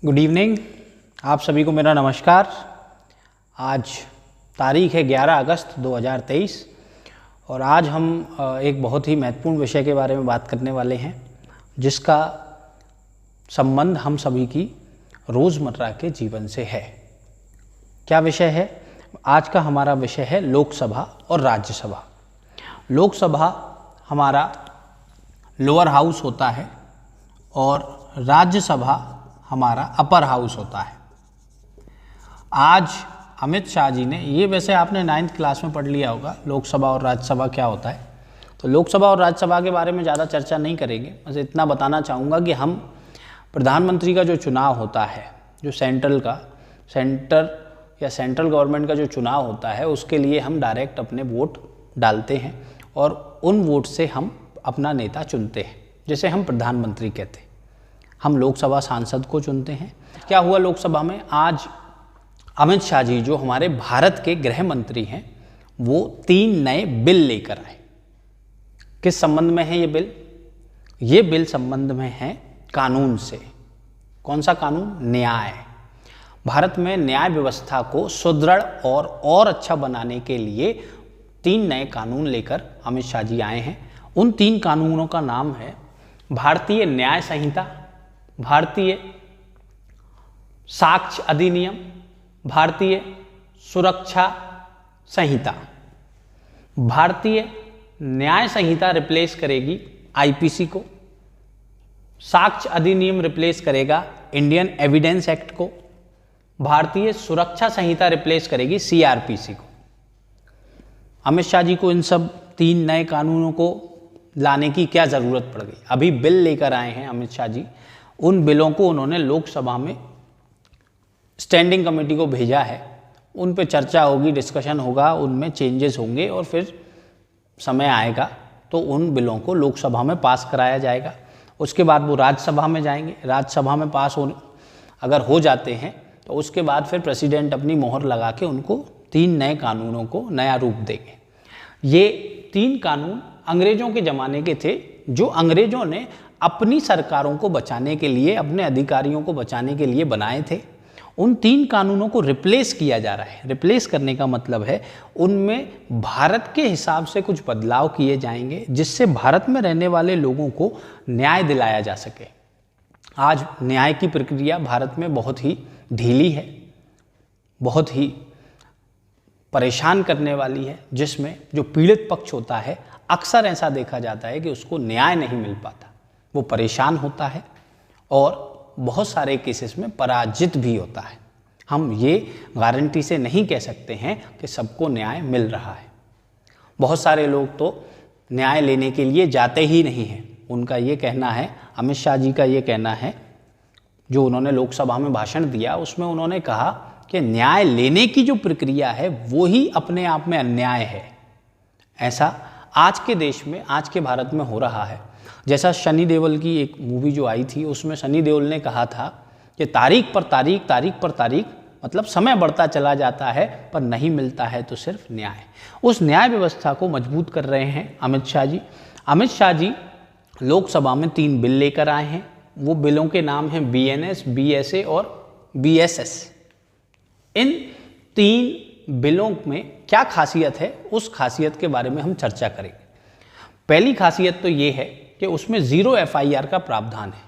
Good evening. आप सभी को मेरा नमस्कार। आज तारीख है 11 अगस्त 2023 और आज हम एक बहुत ही महत्वपूर्ण विषय के बारे में बात करने वाले हैं जिसका संबंध हम सभी की रोज़मर्रा के जीवन से है। क्या विषय है? आज का हमारा विषय है लोकसभा और राज्यसभा। लोकसभा हमारा लोअर हाउस होता है और राज्यसभा हमारा अपर हाउस होता है। आज अमित शाह जी ने, ये वैसे आपने 9th क्लास में पढ़ लिया होगा लोकसभा और राज्यसभा क्या होता है, तो लोकसभा और राज्यसभा के बारे में ज़्यादा चर्चा नहीं करेंगे। बस इतना बताना चाहूँगा कि हम प्रधानमंत्री का जो चुनाव होता है, जो सेंट्रल गवर्नमेंट का जो चुनाव होता है, उसके लिए हम डायरेक्ट अपने वोट डालते हैं और उन वोट से हम अपना नेता चुनते हैं, जिसे हम प्रधानमंत्री कहते हैं। हम लोकसभा सांसद को चुनते हैं। क्या हुआ लोकसभा में? आज अमित शाह जी जो हमारे भारत के गृह मंत्री हैं, वो 3 नए बिल लेकर आए। किस संबंध में है ये बिल? ये बिल संबंध में है कानून से। कौन सा कानून? न्याय। भारत में न्याय व्यवस्था को सुदृढ़ और अच्छा बनाने के लिए 3 नए कानून लेकर अमित शाह जी आए हैं। उन 3 कानूनों का नाम है भारतीय न्याय संहिता, भारतीय साक्ष्य अधिनियम, भारतीय सुरक्षा संहिता। भारतीय न्याय संहिता रिप्लेस करेगी आईपीसी को, साक्ष्य अधिनियम रिप्लेस करेगा इंडियन एविडेंस एक्ट को, भारतीय सुरक्षा संहिता रिप्लेस करेगी सीआरपीसी को। अमित शाह जी को इन सब 3 नए कानूनों को लाने की क्या ज़रूरत पड़ गई? अभी बिल लेकर आए हैं अमित शाह जी। उन बिलों को उन्होंने लोकसभा में स्टैंडिंग कमेटी को भेजा है। उन पे चर्चा होगी, डिस्कशन होगा, उनमें चेंजेस होंगे और फिर समय आएगा तो उन बिलों को लोकसभा में पास कराया जाएगा। उसके बाद वो राज्यसभा में जाएंगे। राज्यसभा में पास अगर हो जाते हैं तो उसके बाद फिर प्रेसिडेंट अपनी मोहर लगा के उनको 3 नए कानूनों को नया रूप देंगे। ये 3 कानून अंग्रेज़ों के ज़माने के थे, जो अंग्रेज़ों ने अपनी सरकारों को बचाने के लिए, अपने अधिकारियों को बचाने के लिए बनाए थे। उन 3 कानूनों को रिप्लेस किया जा रहा है। रिप्लेस करने का मतलब है उनमें भारत के हिसाब से कुछ बदलाव किए जाएंगे जिससे भारत में रहने वाले लोगों को न्याय दिलाया जा सके। आज न्याय की प्रक्रिया भारत में बहुत ही ढीली है, बहुत ही परेशान करने वाली है, जिसमें जो पीड़ित पक्ष होता है अक्सर ऐसा देखा जाता है कि उसको न्याय नहीं मिल पाता, वो परेशान होता है और बहुत सारे केसेस में पराजित भी होता है। हम ये गारंटी से नहीं कह सकते हैं कि सबको न्याय मिल रहा है। बहुत सारे लोग तो न्याय लेने के लिए जाते ही नहीं हैं। उनका ये कहना है, अमित शाह जी का ये कहना है, जो उन्होंने लोकसभा में भाषण दिया उसमें उन्होंने कहा कि न्याय लेने की जो प्रक्रिया है वो ही अपने आप में अन्याय है। ऐसा आज के देश में, आज के भारत में हो रहा है। जैसा सनी देओल की एक मूवी जो आई थी, उसमें सनी देओल ने कहा था कि तारीख पर तारीख, मतलब समय बढ़ता चला जाता है पर नहीं मिलता है तो सिर्फ न्याय। उस न्याय व्यवस्था को मजबूत कर रहे हैं अमित शाह जी। अमित शाह जी लोकसभा में 3 बिल लेकर आए हैं। वो बिलों के नाम हैं बीएनएस, बीएसए और बीएसएस। इन 3 बिलों में क्या खासियत है, उस खासियत के बारे में हम चर्चा करेंगे। पहली खासियत तो ये है कि उसमें 0 एफआईआर का प्रावधान है।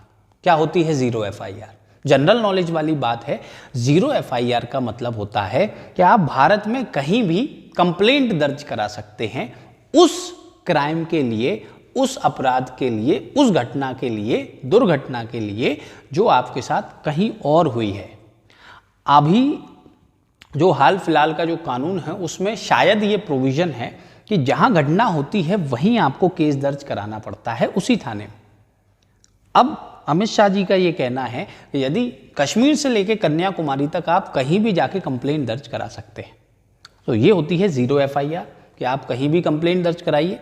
क्या होती है 0 एफआईआर? जनरल नॉलेज वाली बात है। 0 एफआईआर का मतलब होता है कि आप भारत में कहीं भी कंप्लेंट दर्ज करा सकते हैं उस क्राइम के लिए, उस अपराध के लिए, उस घटना के लिए, दुर्घटना के लिए जो आपके साथ कहीं और हुई है। अभी जो हाल फिलहाल का जो कानून है उसमें शायद ये प्रोविज़न है कि जहां घटना होती है वहीं आपको केस दर्ज कराना पड़ता है, उसी थाने में। अब अमित शाह जी का ये कहना है कि यदि कश्मीर से लेकर कन्याकुमारी तक आप कहीं भी जाके कंप्लेंट दर्ज करा सकते हैं, तो ये होती है 0 एफआईआर कि आप कहीं भी कंप्लेंट दर्ज कराइए,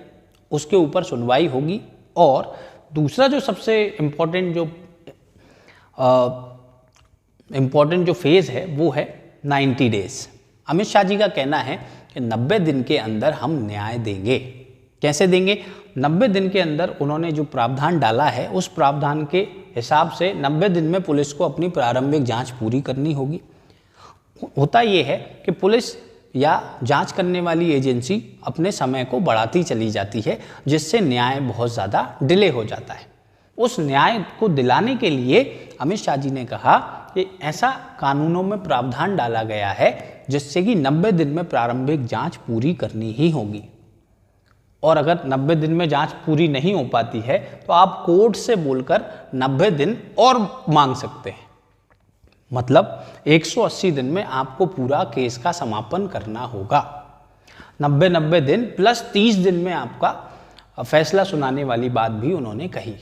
उसके ऊपर सुनवाई होगी। और दूसरा जो सबसे इम्पॉर्टेंट जो फेज़ है वो है 90 डेज। अमित शाह जी का कहना है कि 90 दिन के अंदर हम न्याय देंगे। कैसे देंगे? 90 दिन के अंदर उन्होंने जो प्रावधान डाला है उस प्रावधान के हिसाब से 90 दिन में पुलिस को अपनी प्रारंभिक जांच पूरी करनी होगी। होता ये है कि पुलिस या जांच करने वाली एजेंसी अपने समय को बढ़ाती चली जाती है, जिससे न्याय बहुत ज़्यादा डिले हो जाता है। उस न्याय को दिलाने के लिए अमित शाह जी ने कहा कि ऐसा कानूनों में प्रावधान डाला गया है जिससे कि 90 दिन में प्रारंभिक जांच पूरी करनी ही होगी, और अगर 90 दिन में जांच पूरी नहीं हो पाती है तो आप कोर्ट से बोलकर 90 दिन और मांग सकते हैं। मतलब 180 दिन में आपको पूरा केस का समापन करना होगा। 90 दिन प्लस 30 दिन में आपका फैसला सुनाने वाली बात भी उन्होंने कही।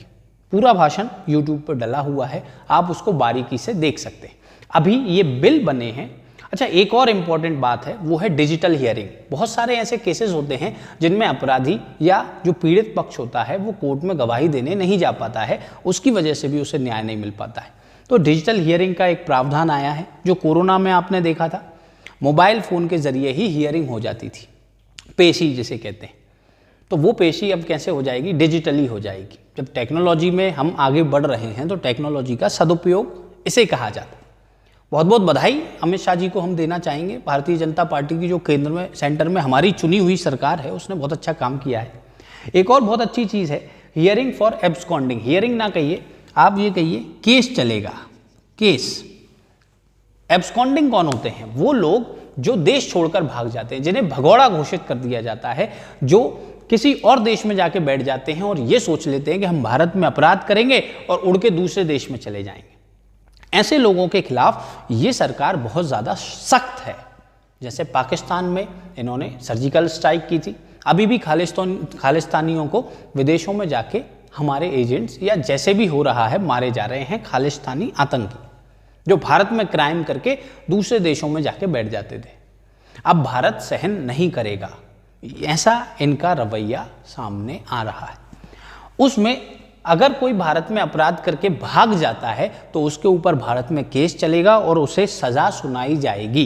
पूरा भाषण YouTube पर डला हुआ है, आप उसको बारीकी से देख सकते हैं। अभी ये बिल बने हैं। अच्छा, एक और इम्पॉर्टेंट बात है, वो है डिजिटल हियरिंग। बहुत सारे ऐसे केसेस होते हैं जिनमें अपराधी या जो पीड़ित पक्ष होता है वो कोर्ट में गवाही देने नहीं जा पाता है, उसकी वजह से भी उसे न्याय नहीं मिल पाता है। तो डिजिटल हियरिंग का एक प्रावधान आया है, जो कोरोना में आपने देखा था, मोबाइल फ़ोन के ज़रिए ही हियरिंग हो जाती थी, पेशी जिसे कहते हैं। तो वो पेशी अब कैसे हो जाएगी? डिजिटली हो जाएगी। जब टेक्नोलॉजी में हम आगे बढ़ रहे हैं तो टेक्नोलॉजी का सदुपयोग इसे कहा जाता है। बहुत बहुत बधाई अमित शाह जी को हम देना चाहेंगे। भारतीय जनता पार्टी की जो केंद्र में, सेंटर में हमारी चुनी हुई सरकार है, उसने बहुत अच्छा काम किया है। एक और बहुत अच्छी चीज़ है हियरिंग फॉर एब्सकॉन्डिंग। हियरिंग ना कहिए, आप ये कहिए केस चलेगा, केस। एब्सकॉन्डिंग कौन होते हैं? वो लोग जो देश छोड़कर भाग जाते हैं, जिन्हें भगौड़ा घोषित कर दिया जाता है, जो किसी और देश में जाके बैठ जाते हैं और ये सोच लेते हैं कि हम भारत में अपराध करेंगे और उड़ के दूसरे देश में चले जाएंगे। ऐसे लोगों के खिलाफ ये सरकार बहुत ज़्यादा सख्त है। जैसे पाकिस्तान में इन्होंने सर्जिकल स्ट्राइक की थी, अभी भी खालिस्तानियों को विदेशों में जाके हमारे एजेंट्स या जैसे भी हो रहा है मारे जा रहे हैं, खालिस्तानी आतंकी जो भारत में क्राइम करके दूसरे देशों में जाके बैठ जाते थे। अब भारत सहन नहीं करेगा, ऐसा इनका रवैया सामने आ रहा है। उसमें अगर कोई भारत में अपराध करके भाग जाता है तो उसके ऊपर भारत में केस चलेगा और उसे सजा सुनाई जाएगी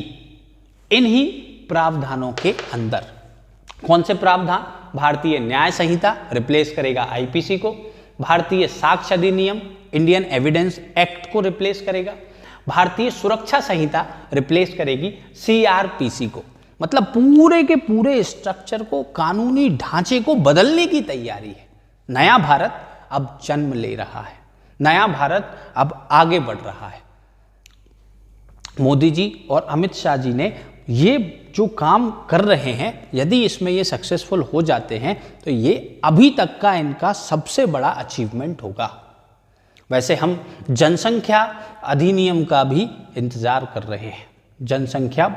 इन्हीं प्रावधानों के अंदर। कौन से प्रावधान? भारतीय न्याय संहिता रिप्लेस करेगा आईपीसी को, भारतीय साक्ष्य अधिनियम इंडियन एविडेंस एक्ट को रिप्लेस करेगा, भारतीय सुरक्षा संहिता रिप्लेस करेगी सीआरपीसी को। मतलब पूरे के पूरे स्ट्रक्चर को, कानूनी ढांचे को बदलने की तैयारी है। नया भारत अब जन्म ले रहा है, नया भारत अब आगे बढ़ रहा है। मोदी जी और अमित शाह जी ने ये जो काम कर रहे हैं, यदि इसमें ये सक्सेसफुल हो जाते हैं तो ये अभी तक का इनका सबसे बड़ा अचीवमेंट होगा। वैसे हम जनसंख्या अधिनियम का भी इंतजार कर रहे हैं, जनसंख्या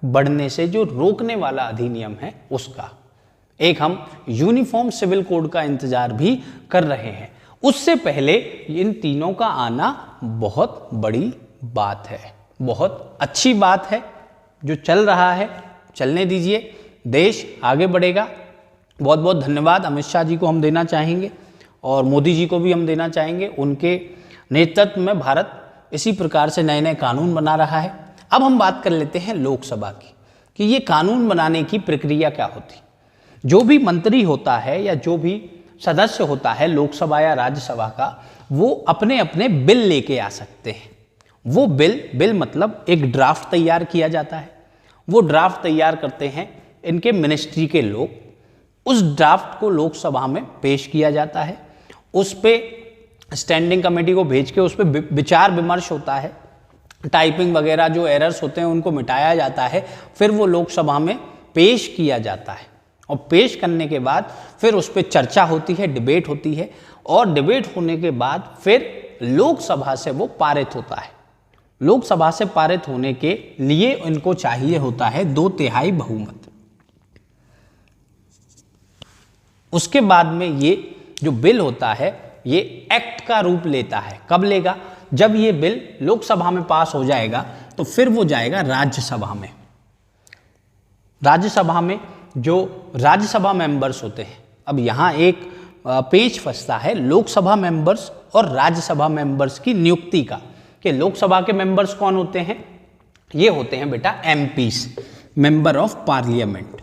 बढ़ने से जो रोकने वाला अधिनियम है उसका। एक हम यूनिफॉर्म सिविल कोड का इंतजार भी कर रहे हैं। उससे पहले इन तीनों का आना बहुत बड़ी बात है, बहुत अच्छी बात है। जो चल रहा है चलने दीजिए, देश आगे बढ़ेगा। बहुत बहुत धन्यवाद अमित शाह जी को हम देना चाहेंगे और मोदी जी को भी हम देना चाहेंगे। उनके नेतृत्व में भारत इसी प्रकार से नए नए कानून बना रहा है। अब हम बात कर लेते हैं लोकसभा की, कि ये कानून बनाने की प्रक्रिया क्या होती। जो भी मंत्री होता है या जो भी सदस्य होता है लोकसभा या राज्यसभा का, वो अपने अपने बिल लेके आ सकते हैं। वो बिल मतलब एक ड्राफ्ट तैयार किया जाता है। वो ड्राफ्ट तैयार करते हैं इनके मिनिस्ट्री के लोग। उस ड्राफ्ट को लोकसभा में पेश किया जाता है। उस पर स्टैंडिंग कमेटी को भेज के उस पर विचार विमर्श होता है। टाइपिंग वगैरह जो एरर्स होते हैं उनको मिटाया जाता है। फिर वो लोकसभा में पेश किया जाता है और पेश करने के बाद फिर उस पर चर्चा होती है, डिबेट होती है, और डिबेट होने के बाद फिर लोकसभा से वो पारित होता है। लोकसभा से पारित होने के लिए इनको चाहिए होता है 2/3 बहुमत। उसके बाद में ये जो बिल होता है ये एक्ट का रूप लेता है। कब लेगा? जब ये बिल लोकसभा में पास हो जाएगा तो फिर वो जाएगा राज्यसभा में। राज्यसभा में जो राज्यसभा मेंबर्स होते हैं, अब यहाँ एक पेच फंसता है लोकसभा मेंबर्स और राज्यसभा मेंबर्स की नियुक्ति का, कि लोकसभा के मेंबर्स कौन होते हैं? ये होते हैं बेटा एमपीस, मेंबर ऑफ पार्लियामेंट।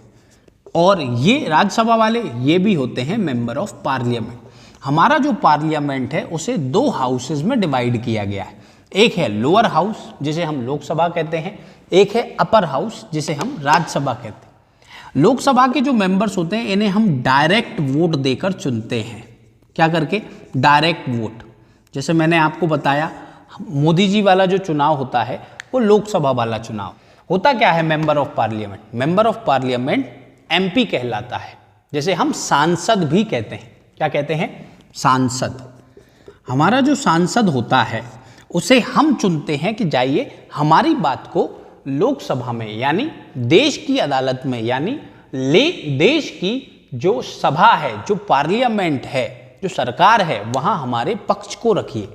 और ये राज्यसभा वाले ये भी होते हैं मेंबर ऑफ पार्लियामेंट। हमारा जो पार्लियामेंट है उसे दो हाउसेज में डिवाइड किया गया है, एक है लोअर हाउस जिसे हम लोकसभा कहते हैं, एक है अपर हाउस जिसे हम राज्यसभा कहते हैं। लोकसभा के जो मेंबर्स होते हैं इन्हें हम डायरेक्ट वोट देकर चुनते हैं। क्या करके? Direct vote. जैसे मैंने आपको बताया मोदी जी वाला जो चुनाव होता है वो लोकसभा वाला चुनाव होता। क्या है member of parliament? Member of parliament MP कहलाता है, जैसे हम सांसद भी कहते हैं। क्या कहते हैं? सांसद। हमारा जो सांसद होता है उसे हम चुनते हैं कि जाइए हमारी बात को लोकसभा में यानी देश की अदालत में यानी देश की जो सभा है, जो पार्लियामेंट है, जो सरकार है, वहां हमारे पक्ष को रखिए।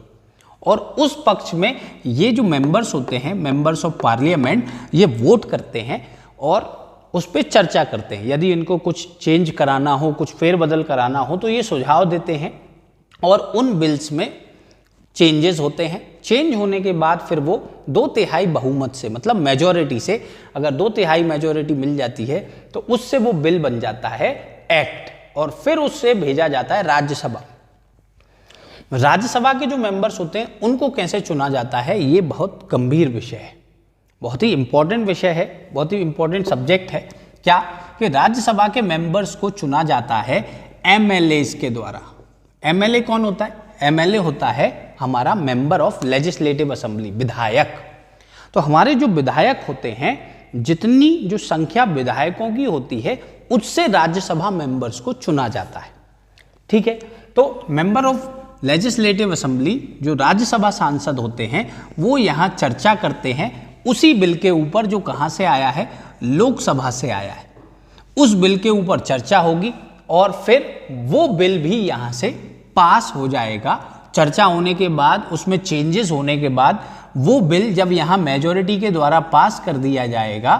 और उस पक्ष में ये जो मेंबर्स होते हैं, मेंबर्स ऑफ पार्लियामेंट, ये वोट करते हैं और उस पर चर्चा करते हैं। यदि इनको कुछ चेंज कराना हो, कुछ फेरबदल कराना हो तो ये सुझाव देते हैं और उन बिल्स में चेंजेस होते हैं। चेंज होने के बाद फिर वो 2/3 बहुमत से, मतलब मेजॉरिटी से, अगर 2/3 मेजॉरिटी मिल जाती है तो उससे वो बिल बन जाता है एक्ट और फिर उससे भेजा जाता है राज्यसभा। राज्यसभा के जो मेंबर्स होते हैं उनको कैसे चुना जाता है, ये बहुत गंभीर विषय है, बहुत ही इंपॉर्टेंट विषय है, बहुत ही इंपॉर्टेंट सब्जेक्ट है। क्या कि राज्यसभा के मेंबर्स को चुना जाता है एमएलएस के द्वारा। एमएलए कौन होता है? एमएलए होता है हमारा मेंबर ऑफ लेजिस्लेटिव असेंबली, विधायक। तो हमारे जो विधायक होते हैं, जितनी जो संख्या विधायकों की होती है उससे राज्यसभा मेंबर्स को चुना जाता है। ठीक है, तो मेंबर ऑफ लेजिस्लेटिव असेंबली जो राज्यसभा सांसद होते हैं वो यहाँ चर्चा करते हैं उसी बिल के ऊपर जो कहाँ से आया है, लोकसभा से आया है। उस बिल के ऊपर चर्चा होगी और फिर वो बिल भी यहाँ से पास हो जाएगा। चर्चा होने के बाद, उसमें चेंजेस होने के बाद वो बिल जब यहाँ मेजॉरिटी के द्वारा पास कर दिया जाएगा,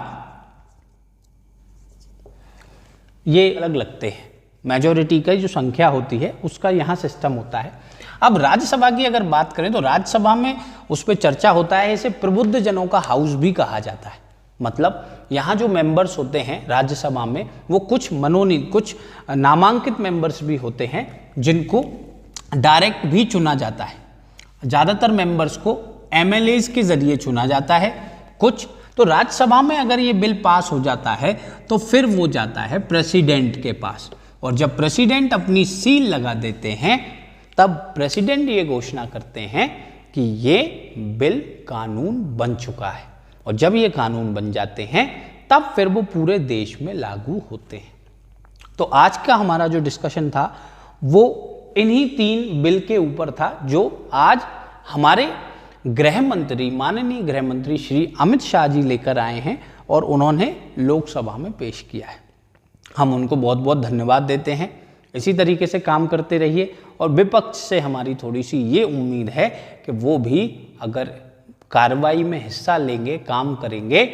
ये अलग लगते हैं, मेजॉरिटी की जो संख्या होती है उसका यहाँ सिस्टम होता है। अब राज्यसभा की अगर बात करें तो राज्यसभा में उस पर चर्चा होता है, इसे प्रबुद्ध जनों का हाउस भी कहा जाता है। मतलब यहाँ जो मेंबर्स होते हैं राज्यसभा में वो कुछ मनोनीत, कुछ नामांकित मेंबर्स भी होते हैं जिनको डायरेक्ट भी चुना जाता है। ज़्यादातर मेंबर्स को एमएलएस के जरिए चुना जाता है। कुछ तो राज्यसभा में अगर ये बिल पास हो जाता है तो फिर वो जाता है प्रेसिडेंट के पास, और जब प्रेसिडेंट अपनी सील लगा देते हैं तब प्रेसिडेंट ये घोषणा करते हैं कि ये बिल कानून बन चुका है। और जब ये कानून बन जाते हैं तब फिर वो पूरे देश में लागू होते हैं। तो आज का हमारा जो डिस्कशन था वो इन्हीं 3 बिल के ऊपर था जो आज हमारे गृह मंत्री, माननीय गृह मंत्री श्री अमित शाह जी लेकर आए हैं और उन्होंने लोकसभा में पेश किया है। हम उनको बहुत बहुत धन्यवाद देते हैं। इसी तरीके से काम करते रहिए और विपक्ष से हमारी थोड़ी सी ये उम्मीद है कि वो भी अगर कार्रवाई में हिस्सा लेंगे, काम करेंगे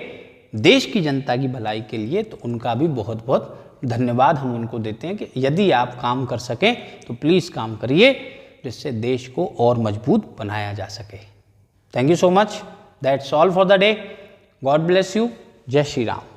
देश की जनता की भलाई के लिए, तो उनका भी बहुत बहुत धन्यवाद हम उनको देते हैं कि यदि आप काम कर सकें तो प्लीज़ काम करिए जिससे देश को और मजबूत बनाया जा सके। Thank you so much. That's all for the day. God bless you. जय श्री राम।